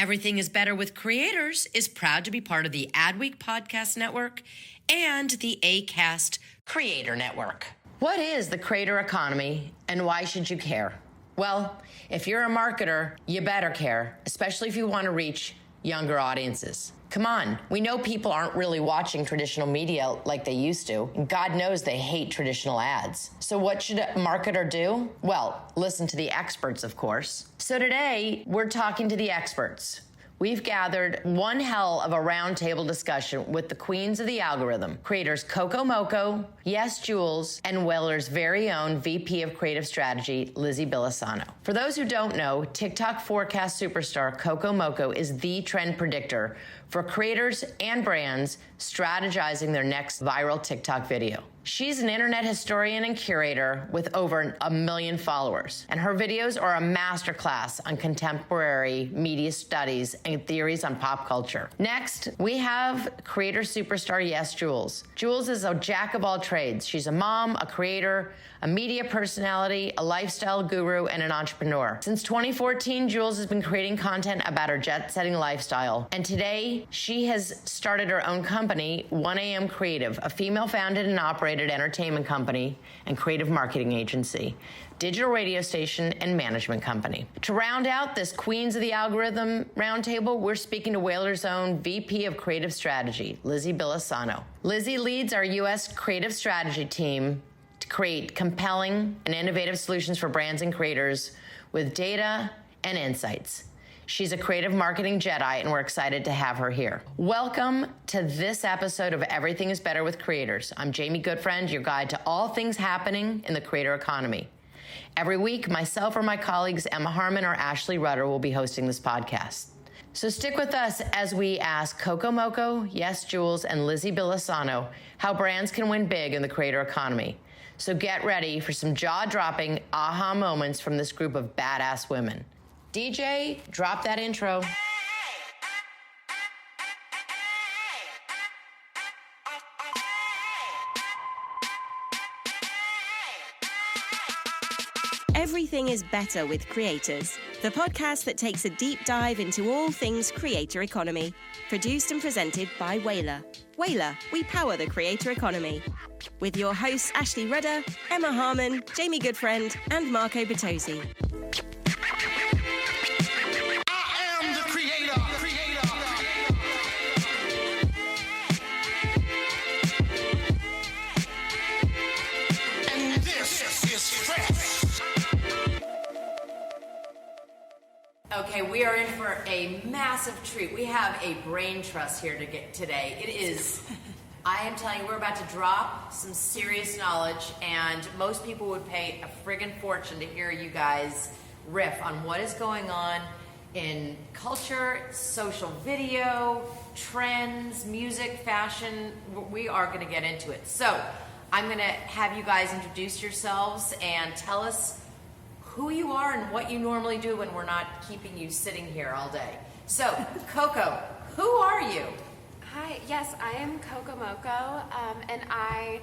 Everything is Better with Creators is proud to be part of the Adweek Podcast Network and the Acast Creator Network. What is the creator economy and why should you care? Well, if you're a marketer, you better care, especially if you want to reach younger audiences. Come on, we know people aren't really watching traditional media like they used to. And God knows they hate traditional ads. So what should a marketer do? Well, listen to the experts, of course. So today, we're talking to the experts. We've gathered one hell of a roundtable discussion with the queens of the algorithm, creators Cocomoeco, YesJulz, and Whalar's very own VP of Creative Strategy, Lizzy Bilasano. For those who don't know, TikTok forecast superstar Cocomoeco is the trend predictor for creators and brands strategizing their next viral TikTok video. She's an internet historian and curator with over 1 million followers, and her videos are a masterclass on contemporary media studies and theories on pop culture. Next, we have creator superstar YesJulz. Julz is a jack of all trades. She's a mom, a creator, a media personality, a lifestyle guru, and an entrepreneur. Since 2014, Julz has been creating content about her jet-setting lifestyle, and today she has started her own company, 1AM Creative, a female-founded and operated entertainment company and creative marketing agency, digital radio station, and management company. To round out this Queens of the Algorithm roundtable, we're speaking to Whalar's own VP of Creative Strategy, Lizzy Bilasano. Lizzy leads our U.S. creative strategy team to create compelling and innovative solutions for brands and creators with data and insights. She's a creative marketing Jedi, and we're excited to have her here. Welcome to this episode of Everything is Better with Creators. I'm Jamie Goodfriend, your guide to all things happening in the creator economy. Every week, myself or my colleagues Emma Harmon or Ashley Rudder will be hosting this podcast. So stick with us as we ask Cocomoeco, YesJulz, and Lizzy Bilasano how brands can win big in the creator economy. So get ready for some jaw-dropping aha moments from this group of badass women. DJ, drop that intro. Everything is Better with Creators, the podcast that takes a deep dive into all things creator economy. Produced and presented by Whalar. Whalar, we power the creator economy. With your hosts Ashley Rudder, Emma Harmon, Jamie Goodfriend, and Marco Bertozzi. Okay, we are in for a massive treat. We have a brain trust here today. It is, I am telling you, we're about to drop some serious knowledge, and most people would pay a friggin' fortune to hear you guys riff on what is going on in culture, social video, trends, music, fashion. We are going to get into it. So I'm going to have you guys introduce yourselves and tell us who you are and what you normally do when we're not keeping you sitting here all day. So, Coco, who are you? Hi, yes, I am Cocomoeco, and I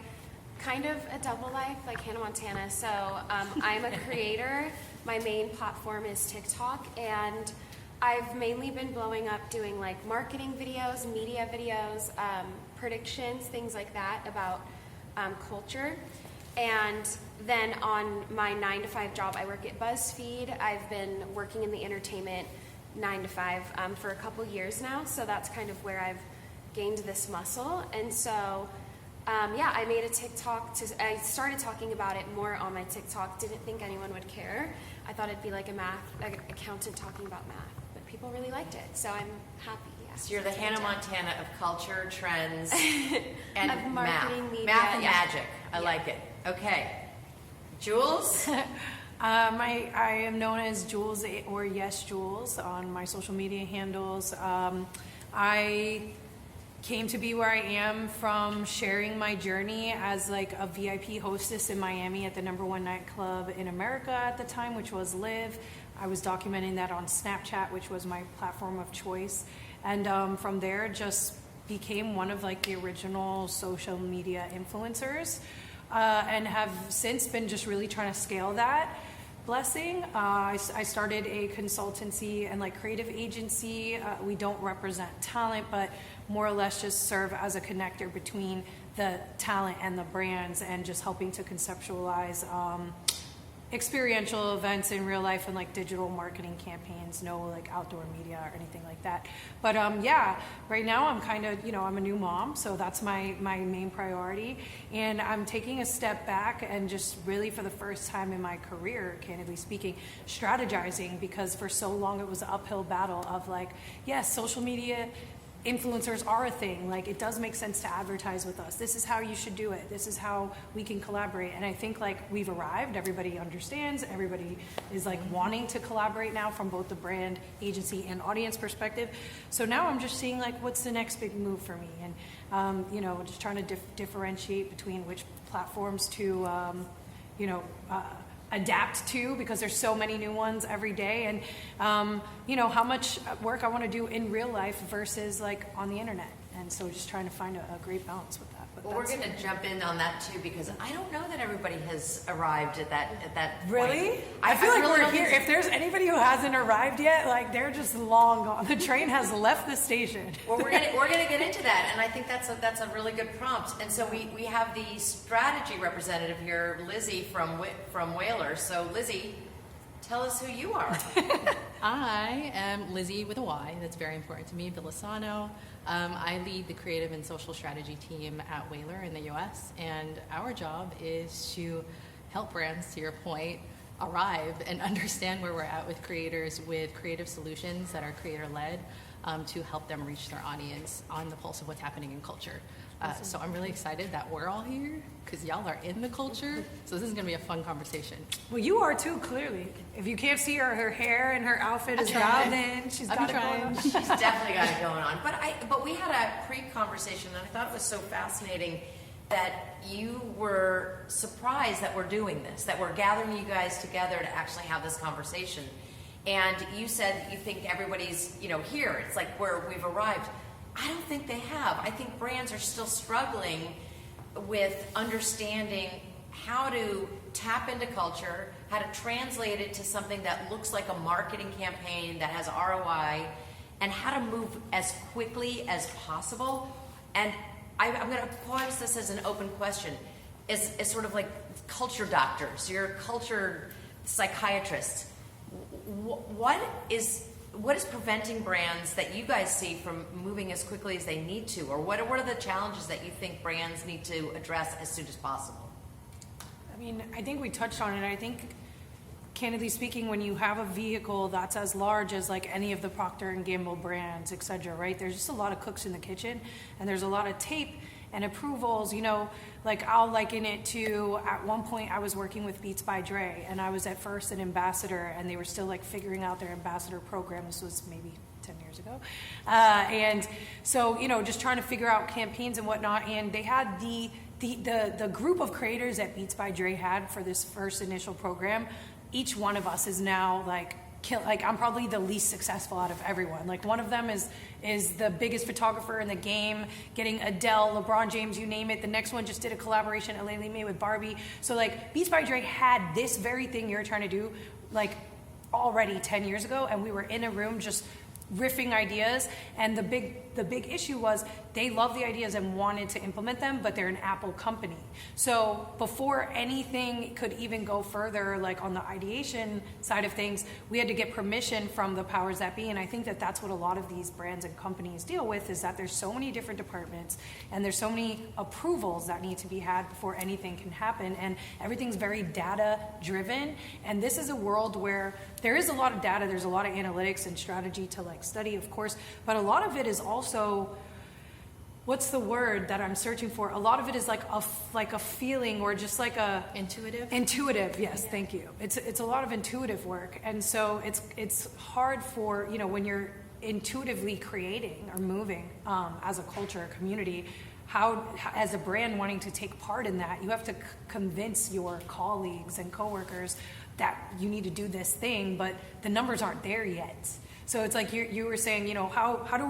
kind of a double life like Hannah Montana. So I'm a creator. My main platform is TikTok, and I've mainly been blowing up doing like marketing videos, media videos, predictions, things like that about culture. And then on my 9-to-5 job, I work at BuzzFeed. I've been working in the entertainment 9 to 5 for a couple years now, so that's kind of where I've gained this muscle. And so, I made a TikTok. I started talking about it more on my TikTok. Didn't think anyone would care. I thought it'd be like an accountant talking about math, but people really liked it, so I'm happy. So you're the Hannah Montana of culture, trends, and of marketing, media. Math and magic. I like it. Okay. Julz? I am known as Julz or YesJulz on my social media handles. I came to be where I am from sharing my journey as like a VIP hostess in Miami at the #1 nightclub in America at the time, which was Live. I was documenting that on Snapchat, which was my platform of choice. And from there, just became one of like the original social media influencers, and have since been just really trying to scale that. blessing. I started a consultancy and like creative agency. We don't represent talent, but more or less just serve as a connector between the talent and the brands, and just helping to conceptualize experiential events in real life and like digital marketing campaigns, no like outdoor media or anything like that. But yeah, right now I'm kind of, I'm a new mom, so that's my main priority. And I'm taking a step back and just really for the first time in my career, candidly speaking, strategizing, because for so long it was an uphill battle of like, yes, social media influencers are a thing. Like, it does make sense to advertise with us. This is how you should do it. This is how we can collaborate. And I think like we've arrived. Everybody understands. Everybody is like wanting to collaborate now from both the brand, agency, and audience perspective. So now I'm just seeing like what's the next big move for me, and just trying to differentiate between which platforms to adapt to, because there's so many new ones every day, and how much work I want to do in real life versus like on the internet. And so just trying to find a great balance with that. But well, we're going to jump in on that too, because I don't know that everybody has arrived at that point. Really? I feel like we're here. If there's anybody who hasn't arrived yet, like they're just long gone. The train has left the station. Well, we're gonna get into that, and I think that's a really good prompt. And so we have the strategy representative here, Lizzy from Whalars. So Lizzy, tell us who you are. I am Lizzy with a Y. That's very important to me, Bilasano. I lead the creative and social strategy team at Whalar in the US, and our job is to help brands, to your point, arrive and understand where we're at with creators, with creative solutions that are creator-led, to help them reach their audience on the pulse of what's happening in culture. So I'm really excited that we're all here, because y'all are in the culture, so this is going to be a fun conversation. Well, you are too, clearly. If you can't see her hair and her outfit is dialed in. She's got it going on. She's definitely got it going on. But we had a pre-conversation, and I thought it was so fascinating that you were surprised that we're doing this, that we're gathering you guys together to actually have this conversation. And you said that you think everybody's, here. It's like where we've arrived. I don't think they have. I think brands are still struggling with understanding how to tap into culture, how to translate it to something that looks like a marketing campaign that has ROI, and how to move as quickly as possible. And I'm going to pose this as an open question. As sort of like culture doctors, you're culture psychiatrists. What is preventing brands that you guys see from moving as quickly as they need to? Or what are the challenges that you think brands need to address as soon as possible? I mean, I think we touched on it. I think, candidly speaking, when you have a vehicle that's as large as like any of the Procter & Gamble brands, et cetera, right? There's just a lot of cooks in the kitchen, and there's a lot of tape and approvals, like I'll liken it to, at one point I was working with Beats by Dre, and I was at first an ambassador, and they were still like figuring out their ambassador program. This was maybe 10 years ago. And so, just trying to figure out campaigns and whatnot, and they had the group of creators that Beats by Dre had for this first initial program. Each one of us is now like I'm probably the least successful out of everyone. Like, one of them is the biggest photographer in the game, getting Adele, LeBron James, you name it. The next one just did a collaboration, Elaine May with Barbie. So like Beats by Dre had this very thing you're trying to do like already 10 years ago, and we were in a room just riffing ideas, and the big issue was they loved the ideas and wanted to implement them, but they're an Apple company. So before anything could even go further, like on the ideation side of things, we had to get permission from the powers that be. And I think that that's what a lot of these brands and companies deal with, is that there's so many different departments and there's so many approvals that need to be had before anything can happen, and everything's very data driven. And this is a world where there is a lot of data, there's a lot of analytics and strategy to like study, of course, but a lot of it is also, what's the word that I'm searching for? A lot of it is like a feeling, or just like a intuitive. Yes, yeah. Thank you. It's a lot of intuitive work, and so it's hard for when you're intuitively creating or moving as a culture, a community. How, as a brand wanting to take part in that, you have to convince your colleagues and coworkers that you need to do this thing, but the numbers aren't there yet. So it's like you were saying, how do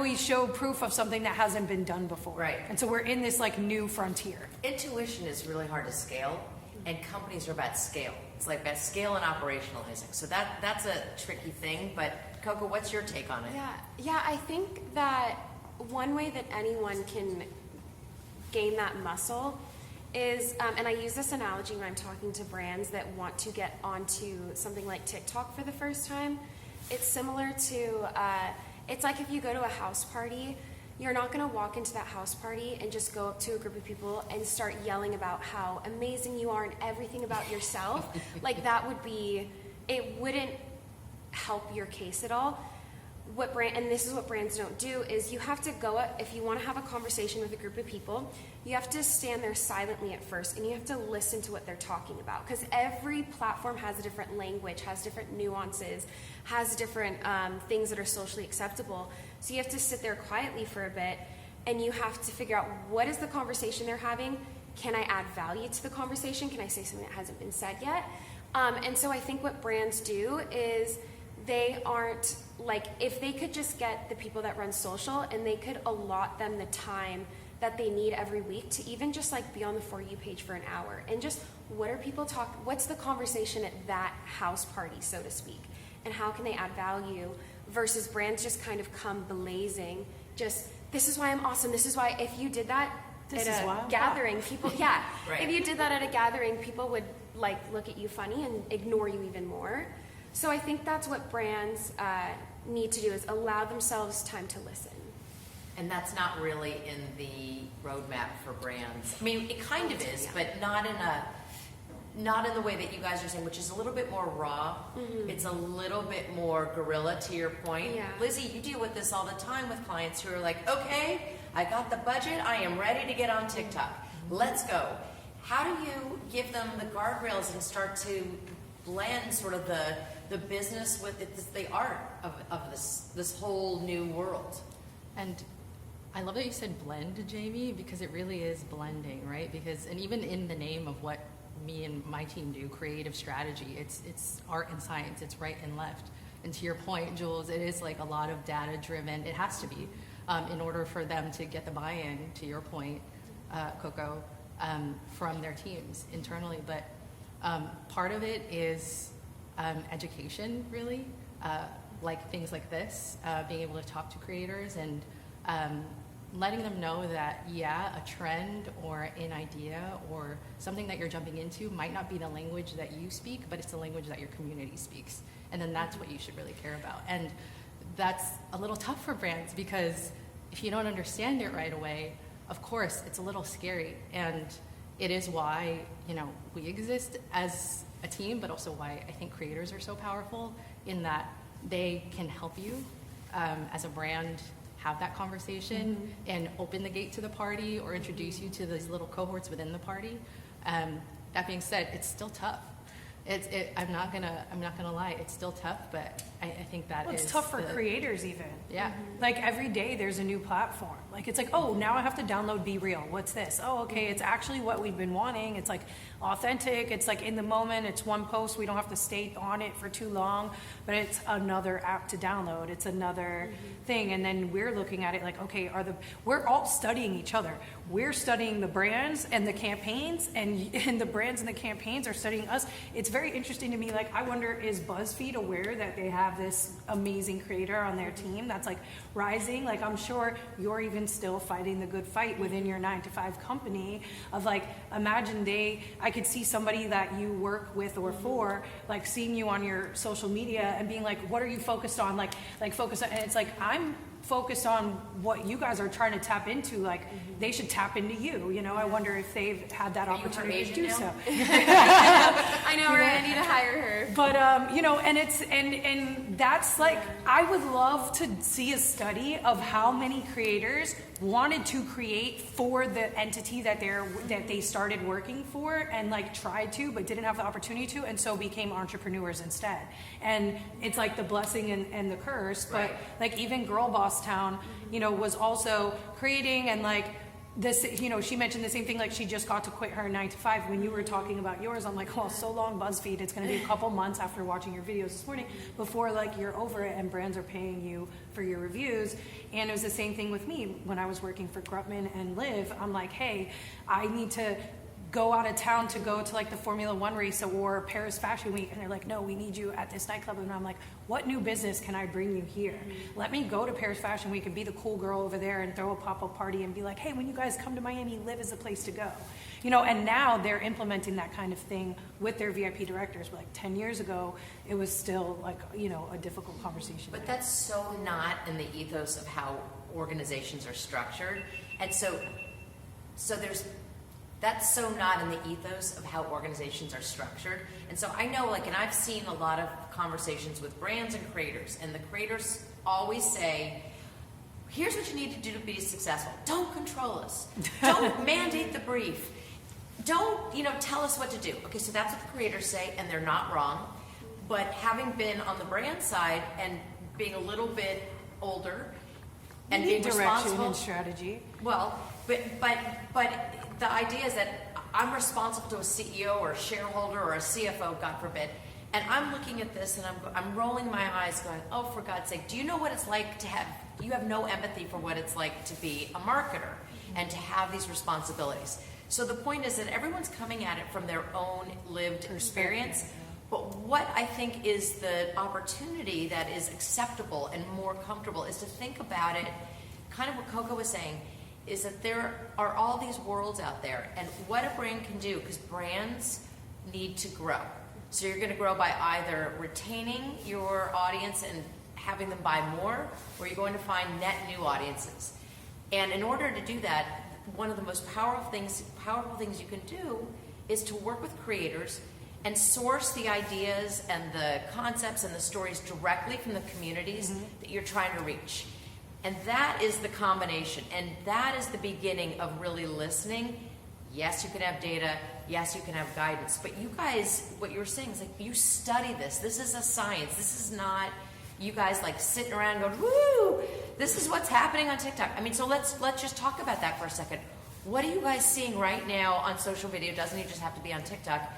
we show proof of something that hasn't been done before? Right. And so we're in this like new frontier. Intuition is really hard to scale, and companies are about scale. It's like a scale and operationalizing. So that's a tricky thing. But Coco, what's your take on it? Yeah, I think that one way that anyone can gain that muscle is, and I use this analogy when I'm talking to brands that want to get onto something like TikTok for the first time. It's similar to, it's like if you go to a house party, you're not going to walk into that house party and just go up to a group of people and start yelling about how amazing you are and everything about yourself. Like that would be, it wouldn't help your case at all. And this is what brands don't do, is you have to go up, if you want to have a conversation with a group of people, you have to stand there silently at first and you have to listen to what they're talking about, because every platform has a different language, has different nuances, has different things that are socially acceptable. So you have to sit there quietly for a bit and you have to figure out what is the conversation they're having. Can I add value to the conversation? Can I say something that hasn't been said yet? And so I think what brands do is they aren't, like, if they could just get the people that run social and they could allot them the time that they need every week to even just like be on the For You page for an hour and just what are people what's the conversation at that house party, so to speak, and how can they add value, versus brands just kind of come blazing, just this is why I'm awesome, this is why. If you did that at a gathering, people right. If you did that at a gathering, people would like look at you funny and ignore you even more. So I think that's what brands need to do, is allow themselves time to listen. And that's not really in the roadmap for brands. I mean, it kind of is, but not in the way that you guys are saying, which is a little bit more raw. Mm-hmm. It's a little bit more guerrilla, to your point. Yeah. Lizzy, you deal with this all the time with clients who are like, okay, I got the budget, I am ready to get on TikTok. Let's go. How do you give them the guardrails and start to blend sort of the business with the art of this whole new world? And I love that you said blend, Jamie, because it really is blending, right? And even in the name of what me and my team do, creative strategy, it's art and science, it's right and left. And to your point, Jules, it is like a lot of data driven. It has to be in order for them to get the buy-in, to your point, Coco, from their teams internally. But part of it is education, really, like things like this, being able to talk to creators and letting them know that, a trend or an idea or something that you're jumping into might not be the language that you speak, but it's the language that your community speaks. And then that's what you should really care about. And that's a little tough for brands, because if you don't understand it right away, of course, it's a little scary. And it is why, we exist as a team, but also why I think creators are so powerful, in that they can help you as a brand have that conversation and open the gate to the party or introduce you to these little cohorts within the party. That being said, it's still tough. I'm not gonna lie, it's still tough, but I think that it's tough for creators even. Yeah. Like every day there's a new platform. Like it's like, oh, now I have to download Be Real. What's this? Oh, okay, it's actually what we've been wanting. It's like authentic. It's like in the moment. It's one post. We don't have to stay on it for too long, but it's another app to download. It's another thing. And then we're looking at it like, okay, we're all studying each other. We're studying the brands and the campaigns, and the brands and the campaigns are studying us. It's very interesting to me. Like, I wonder, is BuzzFeed aware that they have this amazing creator on their team that's like rising? Like, I'm sure you're even still fighting the good fight within your 9-to-5 company of like, imagine I could see somebody that you work with or for, like seeing you on your social media and being like, what are you focused on? Like focus on, and it's like, I'm focused on what you guys are trying to tap into. Like, they should tap into you. I wonder if they've had that opportunity to do so. I know, right? I need to hire her. But and it's and that's like, I would love to see a study of how many creators wanted to create for the entity that they started working for and like tried to, but didn't have the opportunity to, and so became entrepreneurs instead. And it's like the blessing and the curse. But like even Girl Boss Town, was also creating, and like this, she mentioned the same thing, like she just got to quit her 9-to-5. When you were talking about yours, I'm like, well, so long, BuzzFeed. It's going to be a couple months after watching your videos this morning before like you're over it and brands are paying you for your reviews. And it was the same thing with me when I was working for Grutman and Liv. I'm like, hey, I need to go out of town to go to like the Formula One race or Paris Fashion Week, and they're like, no, we need you at this nightclub. And I'm like, what new business can I bring you here? Let me go to Paris Fashion Week and be the cool girl over there and throw a pop-up party and be like, hey, when you guys come to Miami, Live is the place to go. You know, and now they're implementing that kind of thing with their VIP directors. But like 10 years ago, it was still like, you know, a difficult conversation. But that's so not in the ethos of how organizations are structured. And so that's so not in the ethos of how organizations are structured. And so I know, like, and I've seen a lot of conversations with brands and creators, and the creators always say, here's what you need to do to be successful. Don't control us. Don't mandate the brief. Don't, tell us what to do. Okay, so that's what the creators say, and they're not wrong. But having been on the brand side and being a little bit older and being responsible and strategy. Well, but the idea is that I'm responsible to a CEO or a shareholder or a CFO, God forbid, and I'm looking at this and I'm rolling my eyes going, oh, for God's sake, do you know what it's like to you have no empathy for what it's like to be a marketer and to have these responsibilities. So the point is that everyone's coming at it from their own lived experience, but what I think is the opportunity that is acceptable and more comfortable is to think about it, kind of what Coco was saying, is that there are all these worlds out there, and what a brand can do, because brands need to grow. So you're going to grow by either retaining your audience and having them buy more, or you're going to find net new audiences. And in order to do that, one of the most powerful things you can do is to work with creators and source the ideas and the concepts and the stories directly from the communities that you're trying to reach. And that is the combination, and that is the beginning of really listening. Yes, you can have data. Yes, you can have guidance. But you guys, what you were saying is like, you study this. This is a science. This is not you guys like sitting around going, woo, this is what's happening on TikTok. I mean, so let's just talk about that for a second. What are you guys seeing right now on social video? Doesn't even just have to be on TikTok.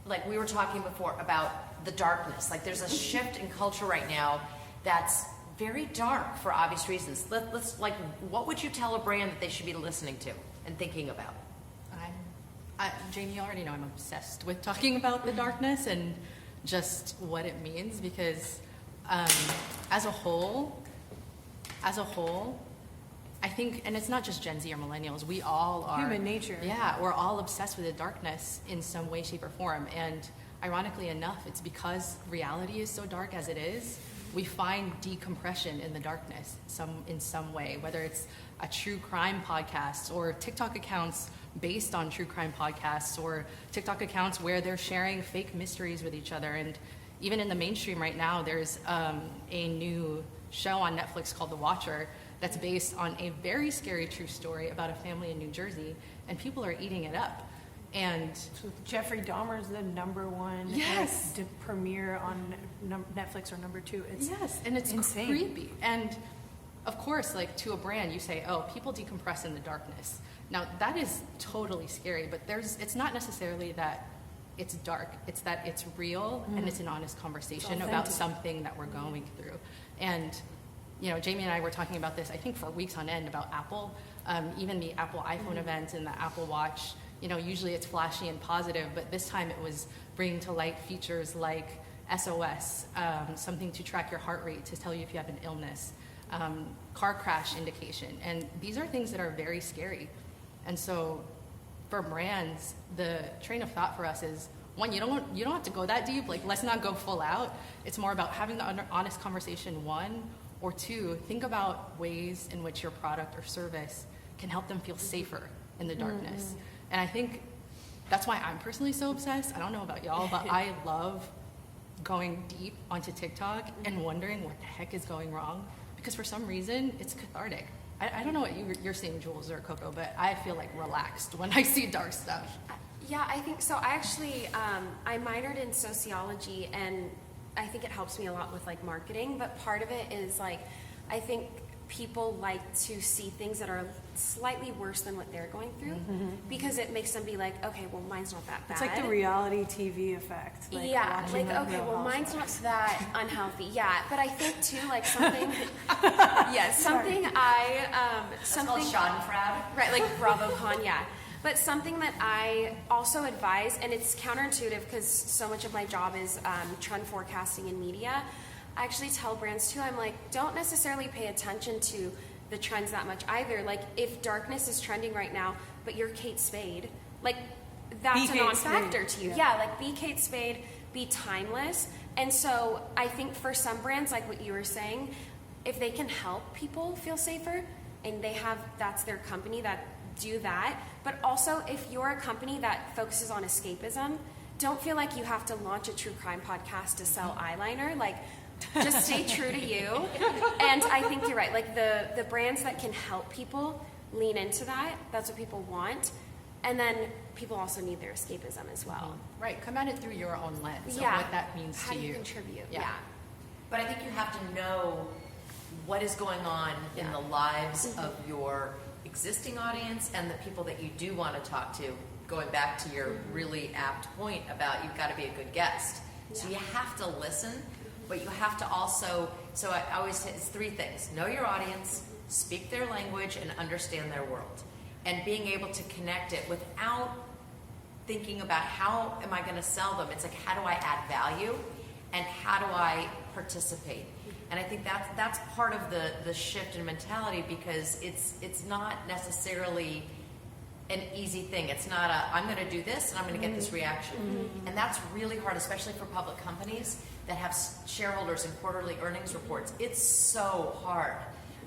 Like we were talking before about the darkness. Like there's a shift in culture right now that's very dark for obvious reasons. Let's like, what would you tell a brand that they should be listening to and thinking about? Jamie, you already know I'm obsessed with talking about the darkness and just what it means, because as a whole, I think, and it's not just Gen Z or millennials, we all are. Human nature. Yeah, we're all obsessed with the darkness in some way, shape, or form. And ironically enough, it's because reality is so dark as it is, we find decompression in the darkness in some way, whether it's a true crime podcast or TikTok accounts based on true crime podcasts or TikTok accounts where they're sharing fake mysteries with each other. And even in the mainstream right now, there's a new show on Netflix called The Watcher that's based on a very scary true story about a family in New Jersey, and people are eating it up. And so Jeffrey Dahmer's the #1 yes. premiere on Netflix, or #2. It's and it's insane. Creepy. And of course, like to a brand, you say, oh, people decompress in the darkness. Now that is totally scary, but it's not necessarily that it's dark. It's that it's real and it's an honest conversation about something that we're going through. And Jamie and I were talking about this, I think, for weeks on end about Apple, even the Apple iPhone event and the Apple Watch. Usually it's flashy and positive, but this time it was bringing to light features like SOS, something to track your heart rate to tell you if you have an illness, car crash indication. And these are things that are very scary. And so for brands, the train of thought for us is, one, you don't have to go that deep. Like, let's not go full out. It's more about having the honest conversation, one, or two, think about ways in which your product or service can help them feel safer in the darkness. And I think that's why I'm personally so obsessed. I don't know about y'all, but I love going deep onto TikTok and wondering what the heck is going wrong, because for some reason it's cathartic. I don't know what you're seeing, Jules or Coco, but I feel like relaxed when I see dark stuff. Yeah, I think so. I actually, I minored in sociology, and I think it helps me a lot with like marketing, but part of it is like, I think people like to see things that are slightly worse than what they're going through, because it makes them be like, okay, well, mine's not that bad. It's like the reality TV effect. Like, yeah, like, okay, well, mine's not that unhealthy. Yeah, but I think too, like something, something That's called Schadenfreude. right, like BravoCon, yeah. But something that I also advise, and it's counterintuitive because so much of my job is trend forecasting in media, I actually tell brands too, I'm like, don't necessarily pay attention to the trends that much either. Like, if darkness is trending right now, but you're Kate Spade, like, that's a non-factor to you. Yeah, like, be Kate Spade, be timeless. And so I think for some brands, like what you were saying, if they can help people feel safer, and that's their company, that do that. But also, if you're a company that focuses on escapism, don't feel like you have to launch a true crime podcast to sell eyeliner. Like, just stay true to you. And I think you're right. Like, the brands that can help people lean into that, that's what people want. And then people also need their escapism as well. Right, come at it through your own lens of Yeah. what that means How to do you. you contribute? Yeah. But I think you have to know what is going on in the lives of your existing audience and the people that you do want to talk to, going back to your really apt point about you've got to be a good guest. So you have to listen, but you have to also, so I always say it's three things: know your audience, speak their language, and understand their world. And being able to connect it without thinking about how am I going to sell them. It's like, how do I add value and how do I participate? And I think that's part of the shift in mentality, because it's not necessarily an easy thing. It's not I'm going to do this and I'm going to get this reaction. And that's really hard, especially for public companies that have shareholders and quarterly earnings reports. It's so hard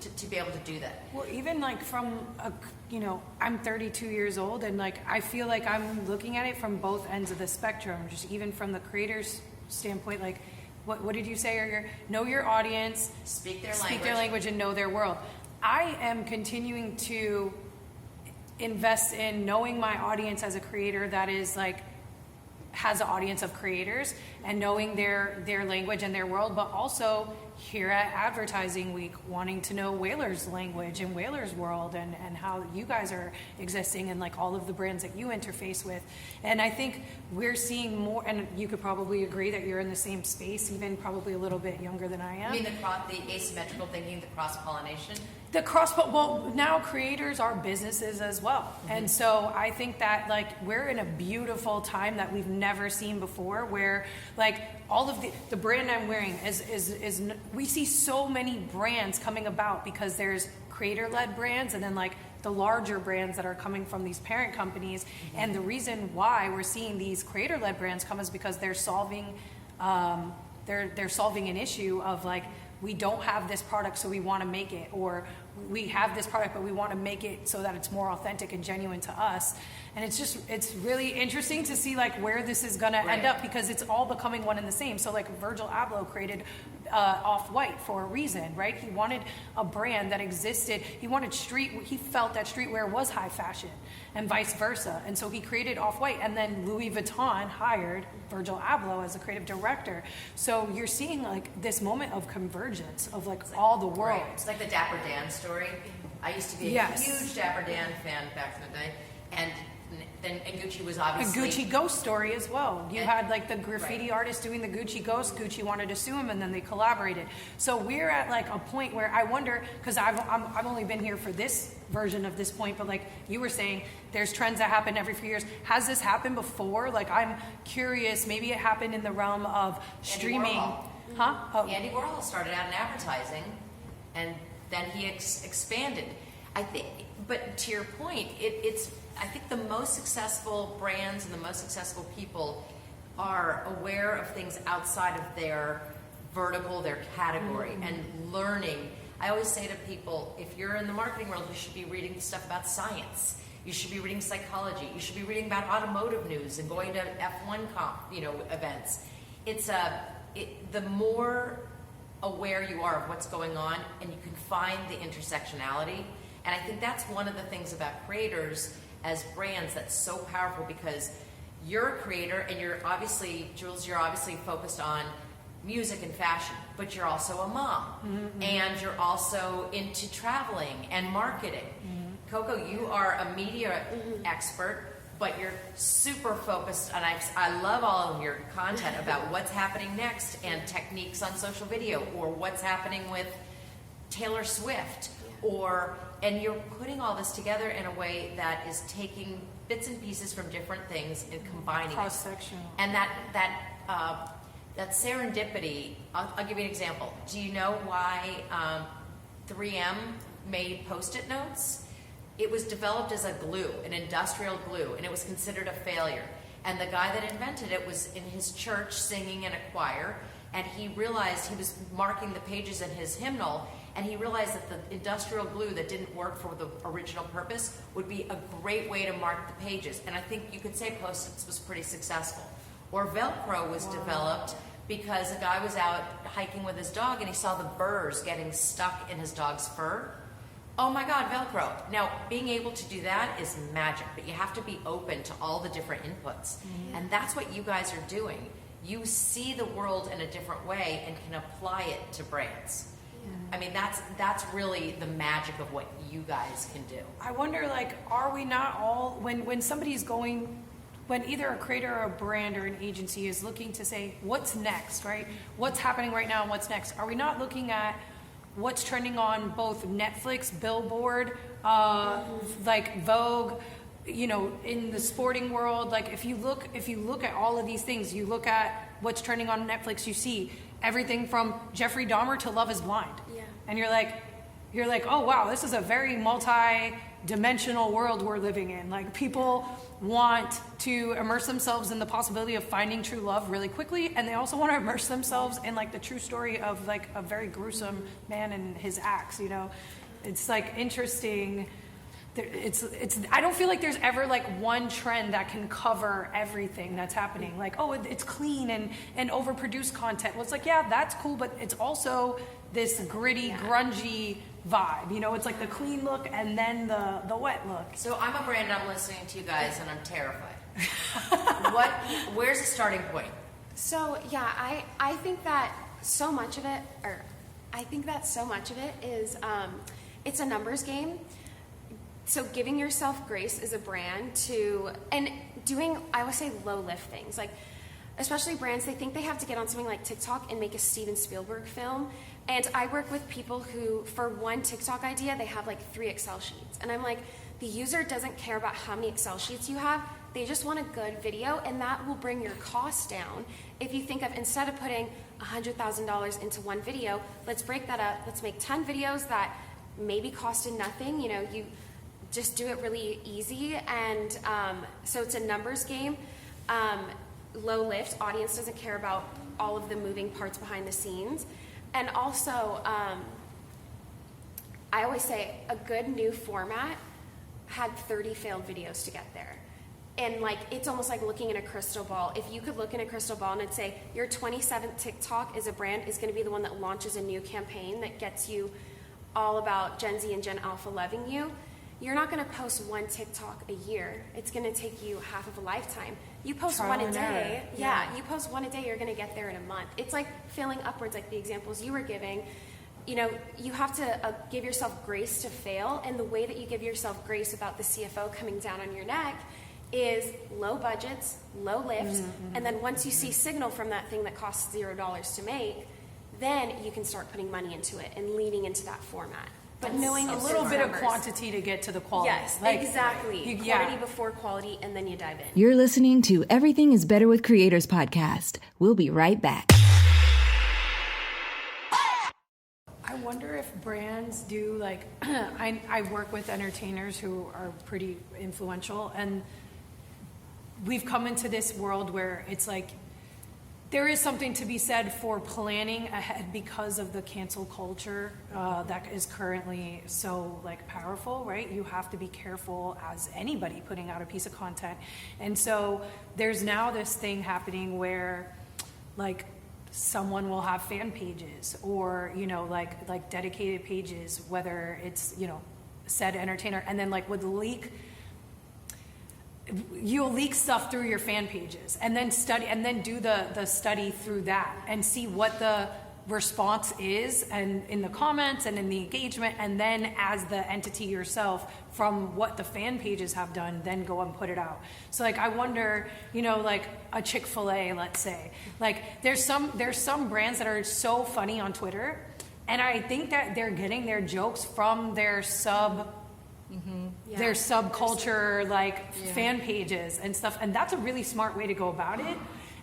to be able to do that. Well, even like from I'm 32 years old, and like I feel like I'm looking at it from both ends of the spectrum, just even from the creator's standpoint. Like, what did you say earlier? Know your audience, Speak their language, and know their world. I am continuing to invest in knowing my audience as a creator that is like has an audience of creators, and knowing their language and their world, but also here at Advertising Week, wanting to know Whalars' language and Whalars' world, and how you guys are existing, and like all of the brands that you interface with. And I think we're seeing more, and you could probably agree that you're in the same space, even probably a little bit younger than I am. You mean the asymmetrical thinking, the cross-pollination? Well, now creators are businesses as well. And so I think that like we're in a beautiful time that we've never seen before, where like all of the brand I'm wearing is we see so many brands coming about because there's creator-led brands and then like the larger brands that are coming from these parent companies. And the reason why we're seeing these creator-led brands come is because they're solving they're solving an issue of like, we don't have this product, so we want to make it, or we have this product, but we want to make it so that it's more authentic and genuine to us. And it's really interesting to see like where this is going to end up, because it's all becoming one and the same. So like Virgil Abloh created Off-White for a reason, right? He wanted a brand that existed. He felt that streetwear was high fashion and vice versa. And so he created Off-White, and then Louis Vuitton hired Virgil Abloh as a creative director. So you're seeing like this moment of convergence of like all the worlds. Right. It's like the Dapper Dan story. I used to be a huge Dapper Dan fan back in the day, and Gucci was obviously... A Gucci Ghost story as well. You had like the graffiti artist doing the Gucci Ghost. Gucci wanted to sue him, and then they collaborated. So we're at like a point where I wonder, because I've only been here for this version of this point, but like you were saying, there's trends that happen every few years. Has this happened before? Like, I'm curious, maybe it happened in the realm of streaming. Andy Warhol started out in advertising, and then he expanded. I think, but to your point, I think the most successful brands and the most successful people are aware of things outside of their vertical, their category, and learning. I always say to people, if you're in the marketing world, you should be reading stuff about science. You should be reading psychology. You should be reading about automotive news and going to F1 events. The more aware you are of what's going on, and you can find the intersectionality. And I think that's one of the things about creators as brands that's so powerful, because you're a creator, and you're obviously, Jules, you're obviously focused on music and fashion, but you're also a mom, and you're also into traveling and marketing. Coco, you are a media expert, but you're super focused, and I love all of your content about what's happening next and techniques on social video, or what's happening with Taylor Swift, and you're putting all this together in a way that is taking bits and pieces from different things and combining cross-sectional. And that serendipity, I'll give you an example. Do you know why 3M made Post-it notes? It was developed as a glue, an industrial glue, and it was considered a failure. And the guy that invented it was in his church singing in a choir, and he realized, he was marking the pages in his hymnal, and he realized that the industrial glue that didn't work for the original purpose would be a great way to mark the pages. And I think you could say Post-its was pretty successful. Or Velcro was developed because a guy was out hiking with his dog and he saw the burrs getting stuck in his dog's fur. Oh my God, Velcro. Now, being able to do that is magic, but you have to be open to all the different inputs. And that's what you guys are doing. You see the world in a different way and can apply it to brands. I mean, that's really the magic of what you guys can do. I wonder, like, are we not all, when somebody's going, when either a creator or a brand or an agency is looking to say, what's next, right? What's happening right now and what's next? Are we not looking at what's trending on both Netflix, Billboard, like Vogue, you know, in the sporting world? Like, if you look at all of these things, you look at what's trending on Netflix, you see everything from Jeffrey Dahmer to Love is Blind. Yeah. And you're like, oh wow, this is a very multi-dimensional world we're living in. Like, people want to immerse themselves in the possibility of finding true love really quickly, and they also want to immerse themselves in like the true story of like a very gruesome man and his acts, you know. It's like interesting. I don't feel like there's ever like one trend that can cover everything that's happening. Like, oh, it's clean and overproduced content. Well, it's like, yeah, that's cool, but it's also this gritty, grungy vibe. You know, it's like the clean look and then the wet look. So I'm a brand, I'm listening to you guys, and I'm terrified. Where's the starting point? So yeah, I think that so much of it is it's a numbers game. So giving yourself grace as a brand and doing, I would say, low lift things. Like, especially brands, they think they have to get on something like TikTok and make a Steven Spielberg film. And I work with people who, for one TikTok idea, they have like 3 Excel sheets. And I'm like, the user doesn't care about how many Excel sheets you have. They just want a good video, and that will bring your costs down. If you think of, instead of putting $100,000 into one video, let's break that up. Let's make 10 videos that maybe costed nothing. You know, you just do it really easy. And so it's a numbers game. Low lift, audience doesn't care about all of the moving parts behind the scenes. And also, I always say a good new format had 30 failed videos to get there. And like, it's almost like looking in a crystal ball. If you could look in a crystal ball and it'd say, your 27th TikTok as a brand is gonna be the one that launches a new campaign that gets you all about Gen Z and Gen Alpha loving you, you're not gonna post one TikTok a year. It's gonna take you half of a lifetime. You post one a day, you post one a day, you're gonna get there in a month. It's like failing upwards, like the examples you were giving. You know, you have to give yourself grace to fail, and the way that you give yourself grace about the CFO coming down on your neck is low budgets, low lifts, and then once you see signal from that thing that costs $0 to make, then you can start putting money into it and leaning into that format. But knowing a little bit of quantity to get to the quality. Yes, like, exactly. Quantity before quality, and then you dive in. You're listening to Everything is Better with Creators podcast. We'll be right back. I wonder if brands do, like, I work with entertainers who are pretty influential, and we've come into this world where it's like, there is something to be said for planning ahead because of the cancel culture that is currently so like powerful, right? You have to be careful as anybody putting out a piece of content. And so there's now this thing happening where like someone will have fan pages or, you know, like dedicated pages, whether it's, you know, said entertainer, and then like would you'll leak stuff through your fan pages and then do the study through that and see what the response is and in the comments and in the engagement, and then as the entity yourself from what the fan pages have done, then go and put it out. So like I wonder, you know, like a Chick-fil-A, let's say, like there's some brands that are so funny on Twitter And I think that they're getting their jokes from their their subculture, like fan pages and stuff. And that's a really smart way to go about it.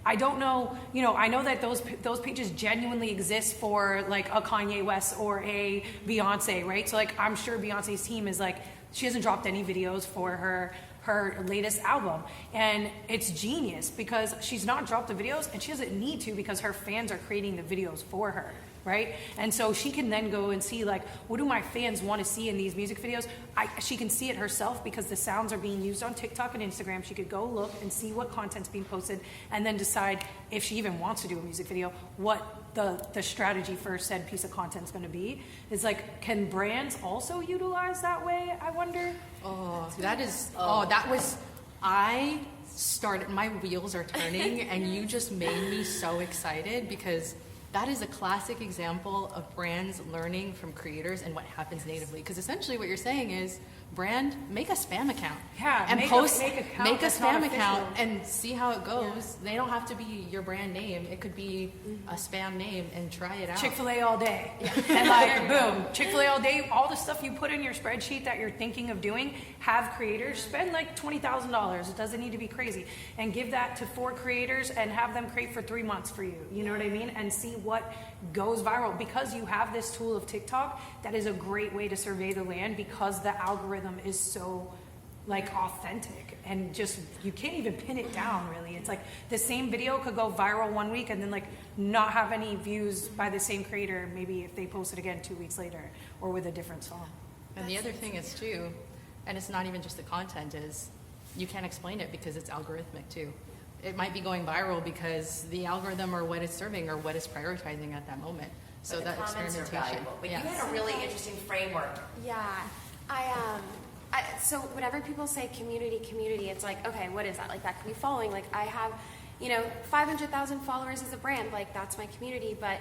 I don't know, I know that those pages genuinely exist for like a Kanye West or a Beyonce, right? So like, I'm sure Beyonce's team is like, she hasn't dropped any videos for her latest album. And it's genius because she's not dropped the videos and she doesn't need to because her fans are creating the videos for her, right? And so she can then go and see like, what do my fans want to see in these music videos? She can see it herself because the sounds are being used on TikTok and Instagram. She could go look and see what content's being posted and then decide if she even wants to do a music video, what the strategy for said piece of content is going to be. Is like, can brands also utilize that way, I wonder? I started, my wheels are turning and you just made me so excited because that is a classic example of brands learning from creators and what happens natively. Because essentially what you're saying is, brand, make a spam account. Yeah, and make a spam account and see how it goes. Yeah. They don't have to be your brand name. It could be a spam name and try it out. Chick-fil-A all day. Yeah. And like, boom, Chick-fil-A all day. All the stuff you put in your spreadsheet that you're thinking of doing, have creators spend like $20,000. It doesn't need to be crazy. And give that to 4 creators and have them create for 3 months for you. You know what I mean? And see what goes viral. Because you have this tool of TikTok, that is a great way to survey the land because the algorithm is so like authentic and just you can't even pin it down really. It's like the same video could go viral 1 week and then like not have any views by the same creator maybe if they post it again 2 weeks later or with a different song. And the other thing is too, and it's not even just the content, is you can't explain it because it's algorithmic too. It might be going viral because the algorithm or what it's serving or what it's prioritizing at that moment. So but that the comments are valuable. But you had a really interesting framework. Yeah. So whenever people say community, it's like, okay, what is that? Like, that could be following. Like, I have, 500,000 followers as a brand. Like, that's my community. But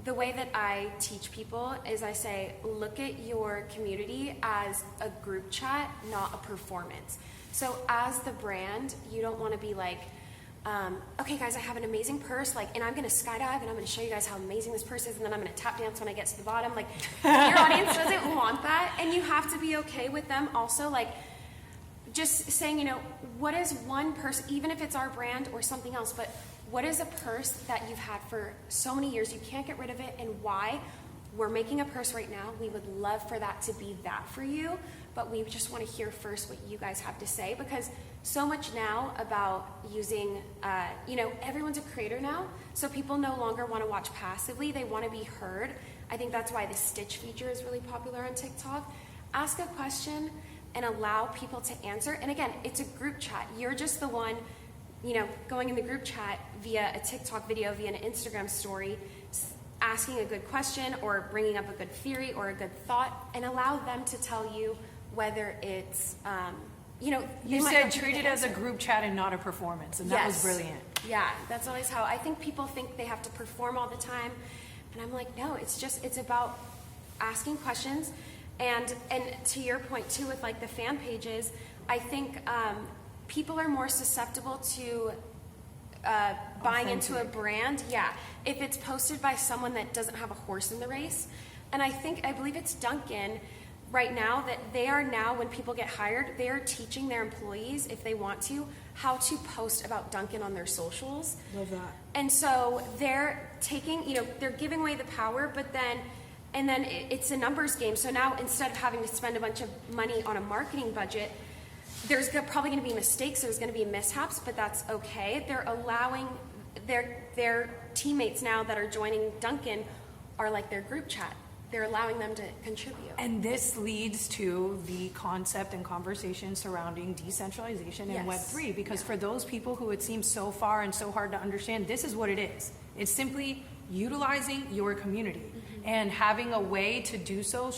the way that I teach people is I say, look at your community as a group chat, not a performance. So as the brand, you don't want to be like, okay guys, I have an amazing purse, like, and I'm going to skydive and I'm going to show you guys how amazing this purse is, and then I'm going to tap dance when I get to the bottom. Like, your audience doesn't want that, and you have to be okay with them also, like, just saying, what is one purse, even if it's our brand or something else, but what is a purse that you've had for so many years, you can't get rid of it, and why? We're making a purse right now. We would love for that to be that for you, but we just want to hear first what you guys have to say, because so much now about using, everyone's a creator now, so people no longer want to watch passively. They want to be heard. I think that's why the Stitch feature is really popular on TikTok. Ask a question and allow people to answer. And again, it's a group chat. You're just the one, going in the group chat via a TikTok video, via an Instagram story, asking a good question or bringing up a good theory or a good thought, and allow them to tell you whether it's, you said treat it as a group chat and not a performance, and that was brilliant. Yeah, that's always how I think people think they have to perform all the time, and I'm like, no, it's about asking questions, and to your point too with like the fan pages, I think people are more susceptible to buying into a brand, if it's posted by someone that doesn't have a horse in the race. And I believe it's Dunkin' right now that they are now, when people get hired, they are teaching their employees, if they want to, how to post about Dunkin' on their socials. Love that. And so they're taking, they're giving away the power, but then it's a numbers game. So now instead of having to spend a bunch of money on a marketing budget, there's probably going to be mistakes, there's going to be mishaps, but that's okay. They're allowing their teammates now that are joining Dunkin' are like their group chat. They're allowing them to contribute. And this leads to the concept and conversation surrounding decentralization in Web3, because for those people who it seems so far and so hard to understand, this is what it is. It's simply utilizing your community and having a way to do so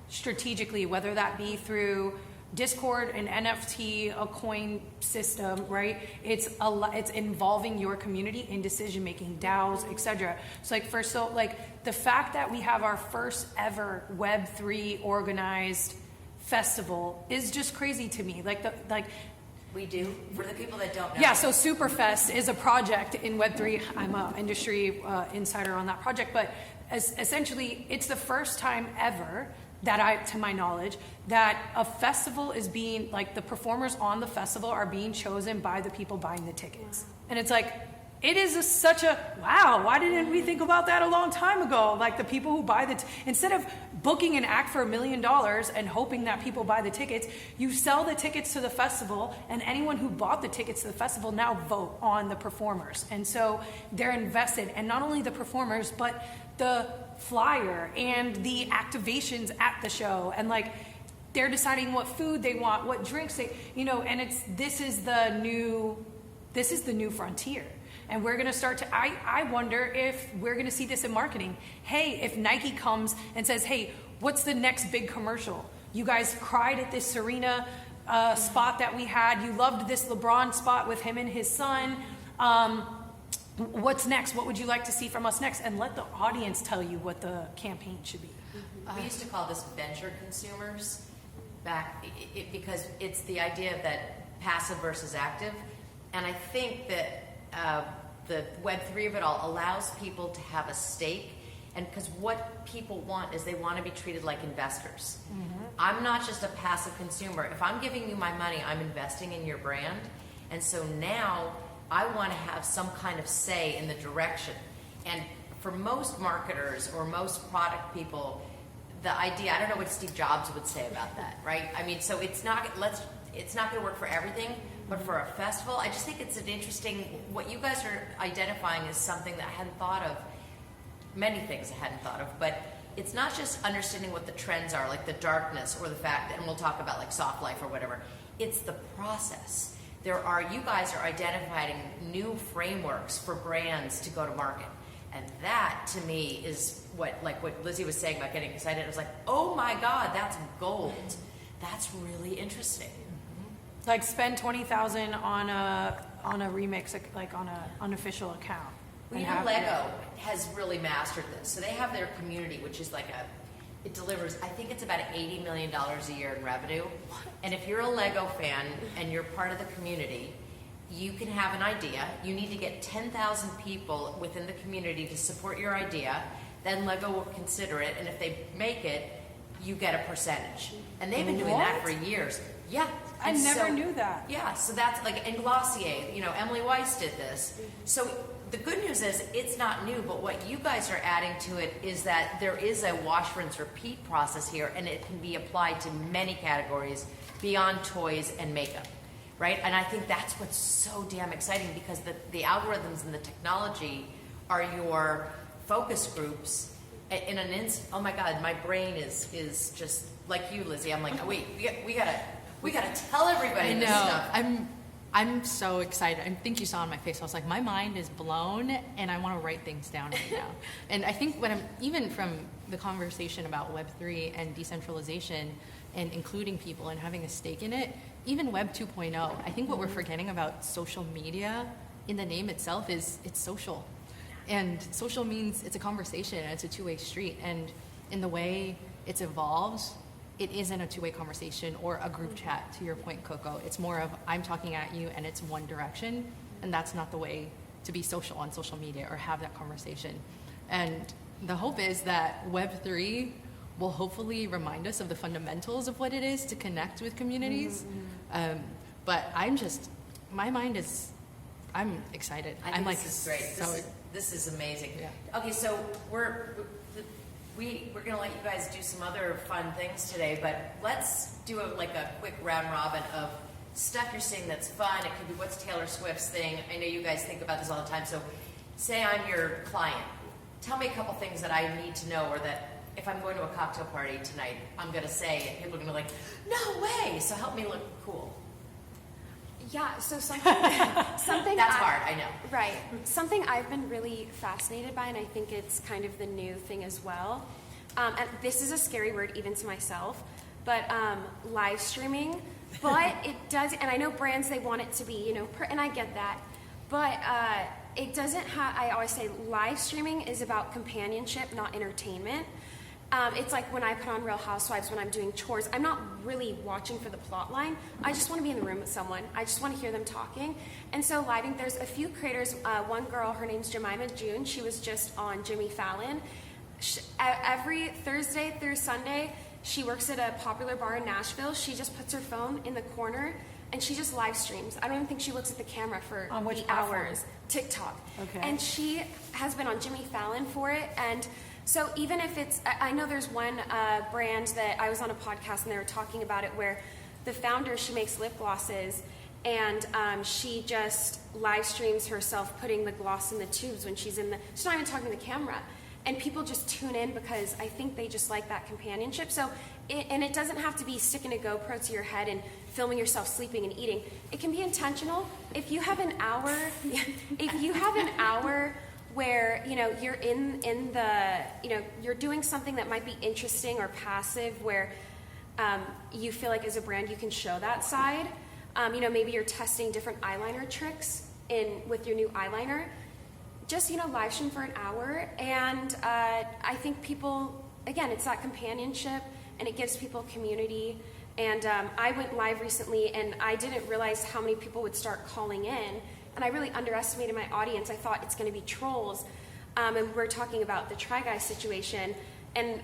strategically, whether that be through Discord, an NFT, a coin system, right? It's involving your community in decision making, DAOs, etc. So the fact that we have our first ever Web3 organized festival is just crazy to me. We do, for the people that don't know. Yeah, so Superfest is a project in Web3. I'm an industry insider on that project, but essentially, it's the first time ever that to my knowledge, that a festival is being, like, the performers on the festival are being chosen by the people buying the tickets. And it's like, it is such a, wow, why didn't we think about that a long time ago? Like, the people who buy instead of booking an act for $1 million and hoping that people buy the tickets, you sell the tickets to the festival, and anyone who bought the tickets to the festival now vote on the performers. And so they're invested, and not only the performers, but the flyer and the activations at the show, and like, they're deciding what food they want, what drinks they, and this is the new frontier. And we're going to start to, I wonder if we're going to see this in marketing. Hey, if Nike comes and says, hey, what's the next big commercial? You guys cried at this Serena spot that we had. You loved this LeBron spot with him and his son. What's next? What would you like to see from us next? And let the audience tell you what the campaign should be. We used to call this venture consumers because it's the idea that passive versus active. And I think that the Web3 of it all allows people to have a stake, and because what people want is they want to be treated like investors. Mm-hmm. I'm not just a passive consumer. If I'm giving you my money, I'm investing in your brand, and so now I want to have some kind of say in the direction. And for most marketers or most product people, the idea, I don't know what Steve Jobs would say about that, right? I mean, so it's not going to work for everything. But for a festival, I just think it's an interesting, what you guys are identifying is something that I hadn't thought of, many things I hadn't thought of, but it's not just understanding what the trends are, like the darkness or the fact that, and we'll talk about like soft life or whatever, it's the process. You guys are identifying new frameworks for brands to go to market. And that to me is what Lizzy was saying about getting excited. I was like, oh my God, that's gold. That's really interesting. Like, spend $20,000 on a remix, like on an unofficial account. Well, Lego has really mastered this. So they have their community, which is like it delivers, I think it's about $80 million a year in revenue. And if you're a Lego fan and you're part of the community, you can have an idea. You need to get 10,000 people within the community to support your idea. Then Lego will consider it, and if they make it, you get a percentage. And they've been doing that for years. Yeah. I never knew that. Yeah, so that's like, in Glossier, Emily Weiss did this. So the good news is it's not new, but what you guys are adding to it is that there is a wash, rinse, repeat process here, and it can be applied to many categories beyond toys and makeup, right? And I think that's what's so damn exciting, because the algorithms and the technology are your focus groups in an instant. Oh my God, my brain is just like you, Lizzy. I'm like, oh, wait, we gotta tell everybody this stuff. I'm so excited. I think you saw on my face, I was like, my mind is blown, and I want to write things down right now. And I think even from the conversation about Web3 and decentralization and including people and having a stake in it, even Web 2.0, I think what we're forgetting about social media in the name itself is it's social. And social means it's a conversation, and it's a two-way street. And in the way it's evolved, it isn't a two-way conversation or a group chat, to your point, Coco. It's more of, I'm talking at you and it's one direction, and that's not the way to be social on social media or have that conversation. And the hope is that Web3 will hopefully remind us of the fundamentals of what it is to connect with communities. Mm-hmm. But my mind is, I'm excited. I think this is great. This is amazing. Yeah. Okay, so we're going to let you guys do some other fun things today, but let's do a quick round robin of stuff you're seeing that's fun. It could be what's Taylor Swift's thing. I know you guys think about this all the time. So say I'm your client. Tell me a couple things that I need to know, or that if I'm going to a cocktail party tonight, I'm going to say, and people are going to be like, no way. So help me look cool. Yeah, so something that's hard, I know. Right. Something I've been really fascinated by, and I think it's kind of the new thing as well. And this is a scary word even to myself, but live streaming. But it does, and I know brands, they want it to be, and I get that. But it doesn't have, I always say live streaming is about companionship, not entertainment. It's like when I put on Real Housewives when I'm doing chores, I'm not really watching for the plot line. I just want to be in the room with someone. I just want to hear them talking. And so living, there's a few creators. One girl, her name's Jemima June. She was just on Jimmy Fallon. every Thursday through Sunday, she works at a popular bar in Nashville. She just puts her phone in the corner and she just live streams. I don't even think she looks at the camera for on which hours. TikTok. Okay. And she has been on Jimmy Fallon for it. And so even if it's, I know there's one brand that I was on a podcast and they were talking about it where the founder, she makes lip glosses and she just live streams herself putting the gloss in the tubes when she's she's not even talking to the camera. And people just tune in because I think they just like that companionship. So, and it doesn't have to be sticking a GoPro to your head and filming yourself sleeping and eating. It can be intentional. If you have an hour, where you're in the you're doing something that might be interesting or passive, where you feel like as a brand you can show that side. Maybe you're testing different eyeliner tricks with your new eyeliner. Just live stream for an hour, and I think people, again, it's that companionship, and it gives people community. And I went live recently, and I didn't realize how many people would start calling in, and I really underestimated my audience. I thought it's going to be trolls, and we're talking about the Try Guys situation, and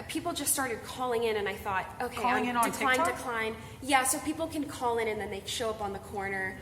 people just started calling in, and I thought, okay, calling in on TikTok? decline. Yeah, so people can call in, and then they show up on the corner.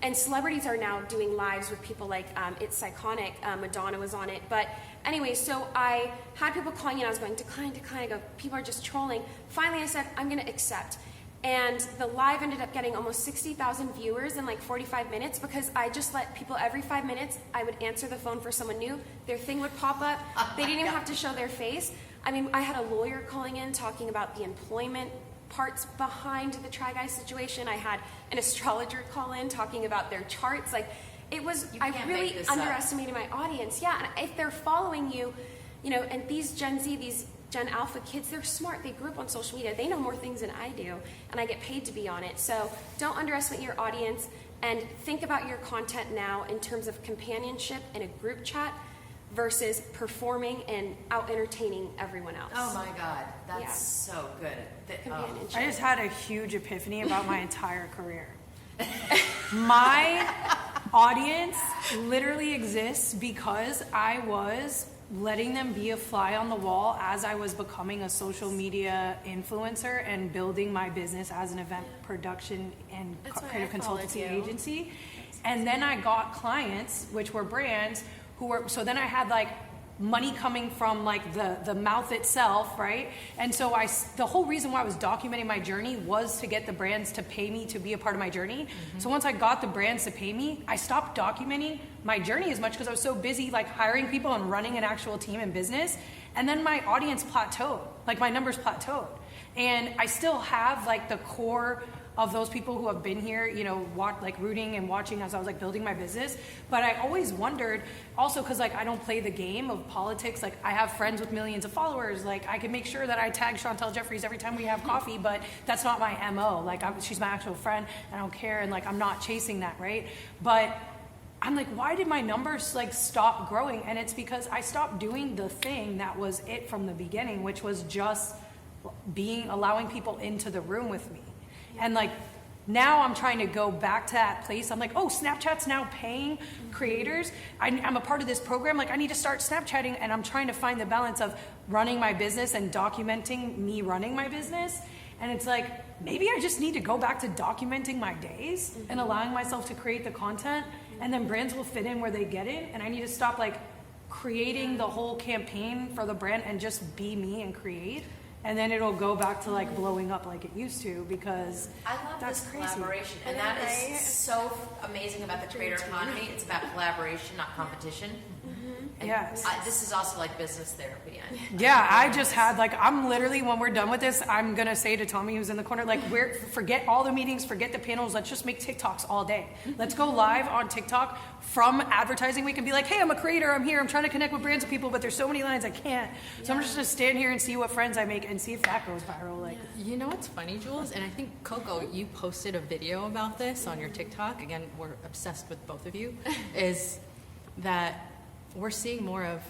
And celebrities are now doing lives with people like It's Iconic. Madonna was on it. But anyway, so I had people calling in. I was going, decline. I go, people are just trolling. Finally, I said, I'm going to accept. And the live ended up getting almost 60,000 viewers in like 45 minutes because I just let people every 5 minutes, I would answer the phone for someone new. Their thing would pop up. They didn't even have to show their face. I mean, I had a lawyer calling in talking about the employment parts behind the Try Guys situation. I had an astrologer call in talking about their charts. Like, it was, I really underestimated my audience. Yeah, and if they're following you, and these Gen Z, these Gen Alpha kids, they're smart. They grew up on social media. They know more things than I do, and I get paid to be on it. So don't underestimate your audience, and think about your content now in terms of companionship in a group chat versus performing and out entertaining everyone else. Oh my God, that's so good. I just had a huge epiphany about my entire career. My audience literally exists because I was letting them be a fly on the wall as I was becoming a social media influencer and building my business as an event production and creative consultancy agency. And then I got clients, which were brands, so then I had like money coming from like the mouth itself, right? And so the whole reason why I was documenting my journey was to get the brands to pay me to be a part of my journey. Mm-hmm. So once I got the brands to pay me, I stopped documenting my journey as much because I was so busy like hiring people and running an actual team and business. And then my audience plateaued, like my numbers plateaued. And I still have like the core of those people who have been here, rooting and watching as I was like building my business. But I always wondered also, because like I don't play the game of politics, like I have friends with millions of followers, like I can make sure that I tag Chantel Jeffries every time we have coffee, but that's not my MO. Like she's my actual friend, and I don't care, and like I'm not chasing that, right? But I'm like, why did my numbers like stop growing? And it's because I stopped doing the thing that was it from the beginning, which was just allowing people into the room with me. And like now I'm trying to go back to that place. I'm like, oh, Snapchat's now paying creators. I'm a part of this program. Like I need to start Snapchatting, and I'm trying to find the balance of running my business and documenting me running my business. And it's like, maybe I just need to go back to documenting my days and allowing myself to create the content, and then brands will fit in where they get in. And I need to stop like creating the whole campaign for the brand and just be me and create. And then it'll go back to like blowing up like it used to, because I love that's this crazy. collaboration, and that is so amazing about the creator economy. It's about collaboration, not competition. And Yes. This is also like business therapy. Yeah, I just had like, I'm literally, when we're done with this, I'm gonna say to Tommy who's in the corner, like, forget all the meetings, forget the panels, let's just make TikToks all day. Let's go live on TikTok from advertising week and be like, hey, I'm a creator, I'm here, I'm trying to connect with brands and people, but there's so many lines I can't. So I'm just gonna stand here and see what friends I make and see if that goes viral. Like, you know what's funny, Jules? And I think Coco, you posted a video about this on your TikTok. Again, we're obsessed with both of you. Is that we're seeing more of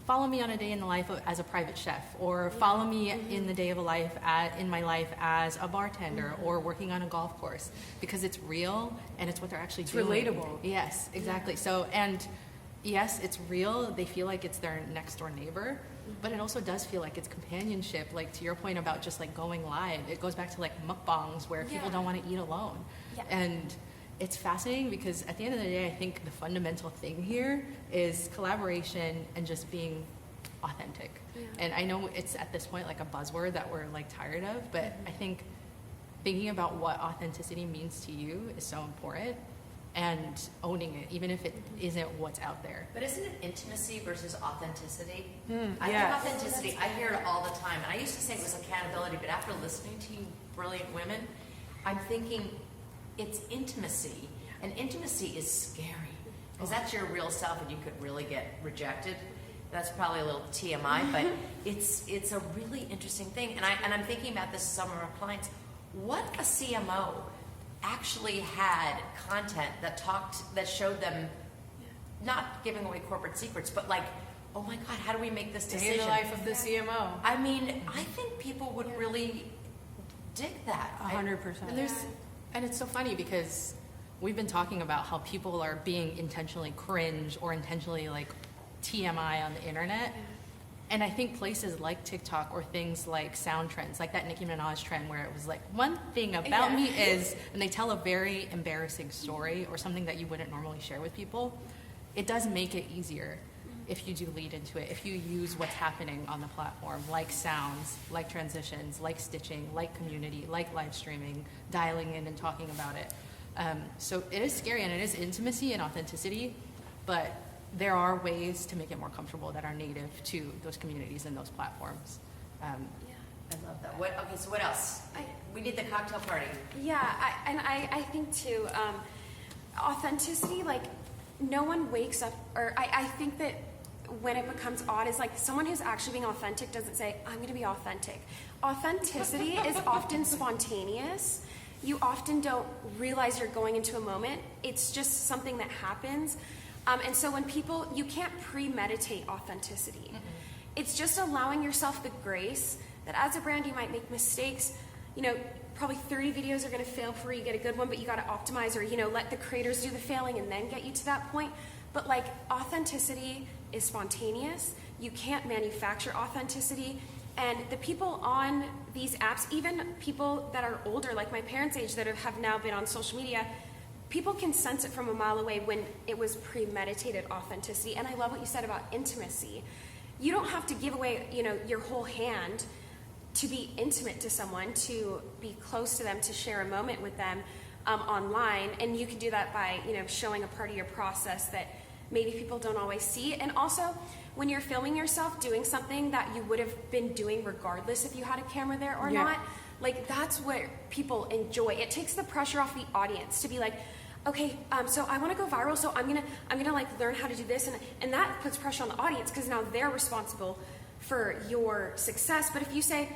follow me on a day in the life as a private chef, or follow me in the day of a life in my life as a bartender or working on a golf course, because it's real and it's what they're actually doing. Relatable. Yes, exactly. So, and yes, it's real. They feel like it's their next door neighbor, but it also does feel like it's companionship. Like to your point about just like going live, it goes back to like mukbangs where people don't want to eat alone. Yeah. And it's fascinating because at the end of the day, I think the fundamental thing here is collaboration and just being authentic. Yeah. And I know it's at this point like a buzzword that we're like tired of, but I think thinking about what authenticity means to you is so important, and owning it, even if it isn't what's out there. But isn't it intimacy versus authenticity? yes. I think authenticity, I hear it all the time. And I used to think it was accountability, but after listening to you brilliant women, I'm thinking it's intimacy. And intimacy is scary. Because that's your real self and you could really get rejected. That's probably a little TMI, but it's a really interesting thing. And I'm thinking about this with some of our clients. What if a CMO actually had content that showed them, not giving away corporate secrets, but like, oh my God, how do we make this decision? Day in the life of the CMO. I mean, I think people would really dig that. 100%. And it's so funny because we've been talking about how people are being intentionally cringe or intentionally like TMI on the internet. And I think places like TikTok or things like sound trends, like that Nicki Minaj trend where it was like, one thing about me is, and they tell a very embarrassing story or something that you wouldn't normally share with people, it does make it easier if you do lead into it, if you use what's happening on the platform, like sounds, like transitions, like stitching, like community, like live streaming, dialing in and talking about it. So it is scary and it is intimacy and authenticity, but there are ways to make it more comfortable that are native to those communities and those platforms. I love that. So what else? We need the cocktail party. Yeah, I think too, authenticity, like no one wakes up, or I think that when it becomes odd is like someone who's actually being authentic doesn't say, I'm going to be authentic. Authenticity is often spontaneous. You often don't realize you're going into a moment. It's just something that happens. And so when you can't premeditate authenticity. It's just allowing yourself the grace that as a brand you might make mistakes. You know, probably 30 videos are going to fail before you get a good one, but you got to optimize or, let the creators do the failing and then get you to that point. But like authenticity is spontaneous. You can't manufacture authenticity. And the people on these apps, even people that are older, like my parents' age that have now been on social media, people can sense it from a mile away when it was premeditated authenticity. And I love what you said about intimacy. You don't have to give away, your whole hand to be intimate to someone, to be close to them, to share a moment with them online. And you can do that by, showing a part of your process that maybe people don't always see. And also, when you're filming yourself doing something that you would have been doing regardless if you had a camera there or not, like that's what people enjoy. It takes the pressure off the audience to be like, okay, so I want to go viral, so I'm gonna like learn how to do this, and that puts pressure on the audience because now they're responsible for your success. But if you say,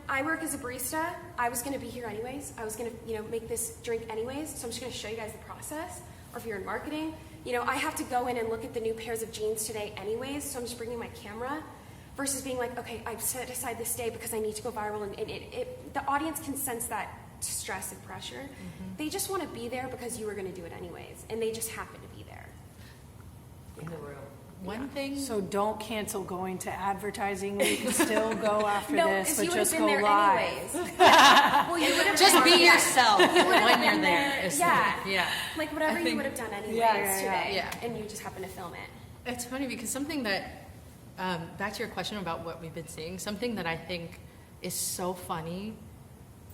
I work as a barista, I was gonna be here anyways, I was gonna make this drink anyways, so I'm just gonna show you guys the process. Or if you're in marketing, I have to go in and look at the new pairs of jeans today anyways, so I'm just bringing my camera. Versus being like, okay, I've set aside this day because I need to go viral, and the audience can sense that stress and pressure. They just want to be there because you were going to do it anyways, and they just happen to be there. In the room. One thing. So don't cancel going to advertising. You can still go after this, but you just been go there live. Anyways. Well, you would have Just be yourself when you're there. Yeah. Like whatever you would have done anyways today, and you just happen to film it. It's funny because something that, back to your question about what we've been seeing, something that I think is so funny,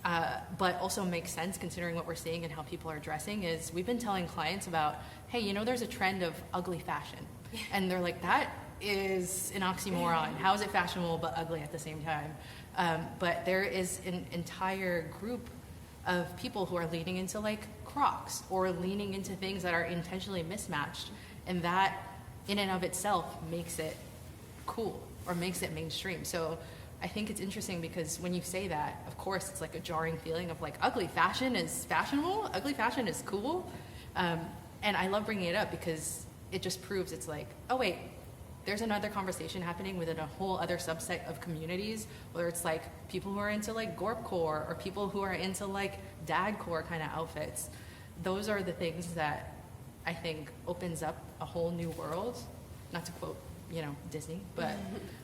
but also makes sense considering what we're seeing and how people are dressing is we've been telling clients about, hey, there's a trend of ugly fashion. And they're like, that is an oxymoron. How is it fashionable but ugly at the same time? But there is an entire group of people who are leaning into like Crocs or leaning into things that are intentionally mismatched. And that in and of itself makes it cool or makes it mainstream. So I think it's interesting because when you say that, of course, it's like a jarring feeling of like ugly fashion is fashionable, ugly fashion is cool. And I love bringing it up because it just proves it's like, oh wait, there's another conversation happening within a whole other subset of communities, whether it's like people who are into like gorpcore or people who are into like dadcore kind of outfits. Those are the things that I think opens up a whole new world, not to quote, Disney, but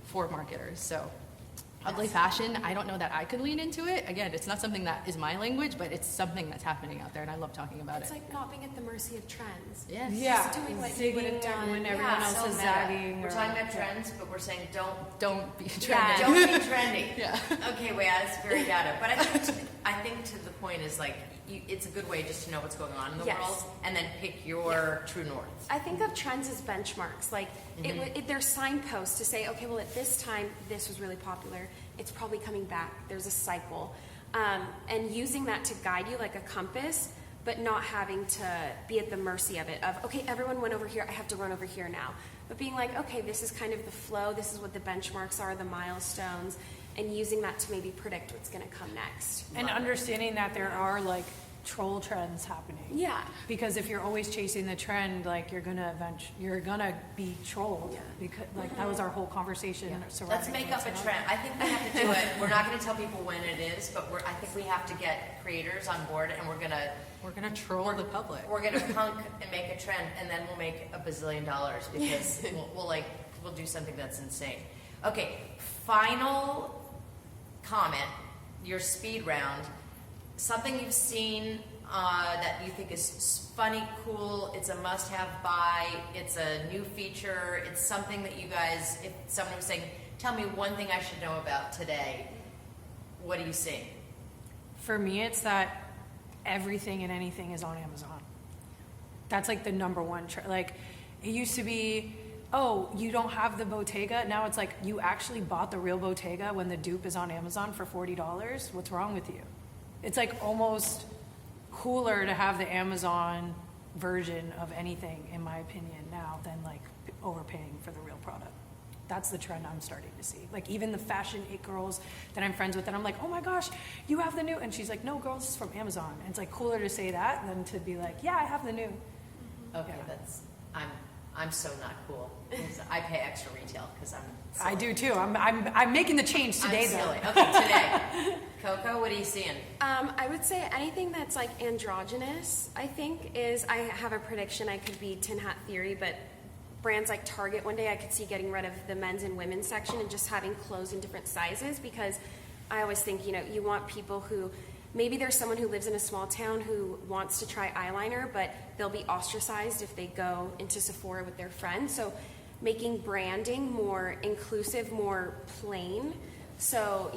for marketers. So ugly fashion, I don't know that I could lean into it. Again, it's not something that is my language, but it's something that's happening out there, and I love talking about It's it. like not being at the mercy of trends. Yes. Yeah, Just doing what you would have done when everyone else So is meta. zagging. We're or- talking about trends, but we're saying don't Don't be trendy. Yeah. don't be trendy. Yeah. Okay, well, yeah, that's very data. But I think to the point is like, it's a good way just to know what's going on in the Yes. world, and then pick your true north. I think of trends as benchmarks. Like, they're signposts to say, okay, well, at this time, this was really popular. It's probably coming back. There's a cycle. And using that to guide you like a compass, but not having to be at the mercy of it. Of, okay, everyone went over here. I have to run over here now. But being like, okay, this is kind of the flow. This is what the benchmarks are, the milestones, and using that to maybe predict what's going to come next. And understanding that there are like troll trends happening. Yeah. Because if you're always chasing the trend, like you're gonna be trolled. Yeah. Because like that was our whole conversation surrounding. Let's make up a what's trend. I think we have to do it. We're not going to tell people when it is, but I think we have to get creators on board, and we're gonna troll the public. We're gonna punk and make a trend, and then we'll make $1 bazillion because we'll do something that's insane. Okay, final comment. Your speed round. Something you've seen that you think is funny, cool. It's a must-have buy. It's a new feature. It's something that you guys. If someone was saying, "Tell me one thing I should know about today," what are you seeing? For me, it's that everything and anything is on Amazon. That's like the number one trend. Like, it used to be, oh, you don't have the Bottega. Now it's like, you actually bought the real Bottega when the dupe is on Amazon for $40. What's wrong with you? It's like almost cooler to have the Amazon version of anything, in my opinion, now than like overpaying for the real product. That's the trend I'm starting to see. Like even the fashion it girls that I'm friends with, and I'm like, oh my gosh, you have the new, and she's like, no, girl, this is from Amazon. And it's like cooler to say that than to be like, yeah, I have the new. Okay, Yeah. I'm so not cool. I pay extra retail because I'm I do too. I'm making the change today I'm silly. though. Okay, today. Coco, what are you seeing? I would say anything that's like androgynous, I think, I have a prediction. I could be tin hat theory, but brands like Target one day I could see getting rid of the men's and women's section and just having clothes in different sizes, because I always think, you want people who, maybe there's someone who lives in a small town who wants to try eyeliner, but they'll be ostracized if they go into Sephora with their friends. So making branding more inclusive, more plain. So,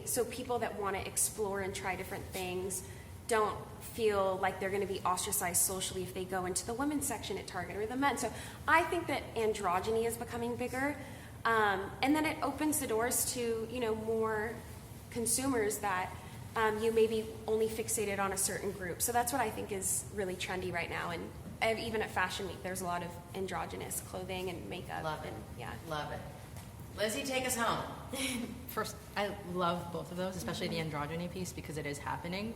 so people that want to explore and try different things don't feel like they're going to be ostracized socially if they go into the women's section at Target or the men's. So I think that androgyny is becoming bigger. And then it opens the doors to, more consumers that you may be only fixated on a certain group. So that's what I think is really trendy right now. And even at Fashion Week, there's a lot of androgynous clothing and makeup. Love it. And, yeah. Love it. Lizzy, take us home. First, I love both of those, especially the androgyny piece, because it is happening.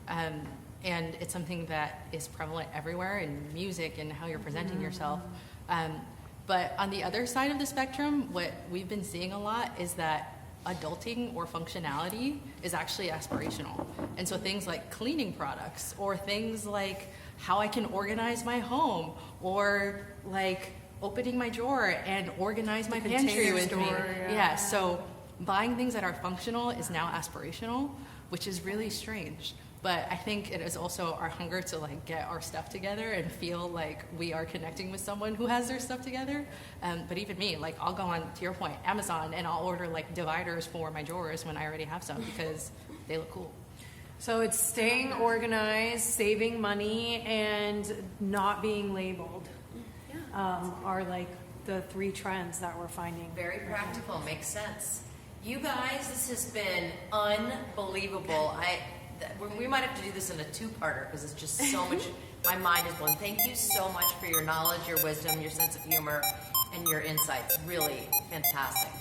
And it's something that is prevalent everywhere in music and how you're presenting yourself. But on the other side of the spectrum, what we've been seeing a lot is that adulting or functionality is actually aspirational. And so things like cleaning products, or things like how I can organize my home, or like opening my drawer and organize my pantry with me. Yeah, so buying things that are functional is now aspirational, which is really strange. But I think it is also our hunger to like get our stuff together and feel like we are connecting with someone who has their stuff together. But even me, like I'll go on, to your point, Amazon, and I'll order like dividers for my drawers when I already have some because they look cool. So it's staying organized, saving money, and not being labeled are like the three trends that we're finding. Very practical, makes sense. You guys, this has been unbelievable. We might have to do this in a two-parter because it's just so much. My mind is blown. Thank you so much for your knowledge, your wisdom, your sense of humor, and your insights. Really fantastic.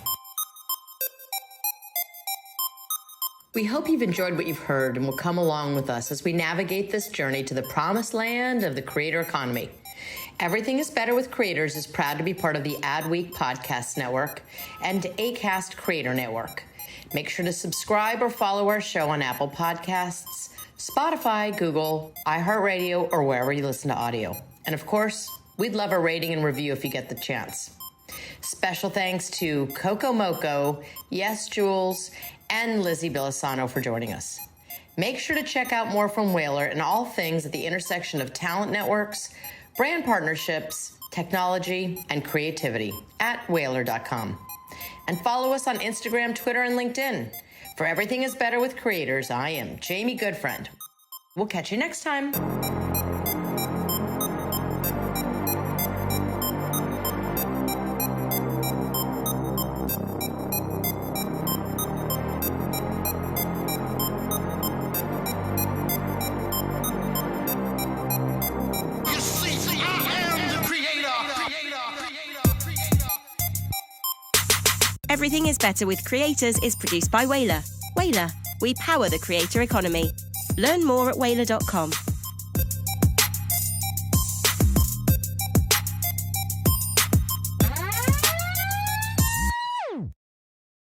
We hope you've enjoyed what you've heard and will come along with us as we navigate this journey to the promised land of the creator economy. Everything is Better with Creators is proud to be part of the Adweek Podcast Network and Acast Creator Network. Make sure to subscribe or follow our show on Apple Podcasts, Spotify, Google, iHeartRadio, or wherever you listen to audio. And of course, we'd love a rating and review if you get the chance. Special thanks to Cocomoeco, YesJulz, and Lizzy Bilasano for joining us. Make sure to check out more from Whalar and all things at the intersection of talent networks, brand partnerships, technology, and creativity at Whalar.com. And follow us on Instagram, Twitter, and LinkedIn. For Everything is Better with Creators, I am Jamie Goodfriend. We'll catch you next time. Everything is Better with Creators is produced by Whalar. Whalar, we power the creator economy. Learn more at Whalar.com.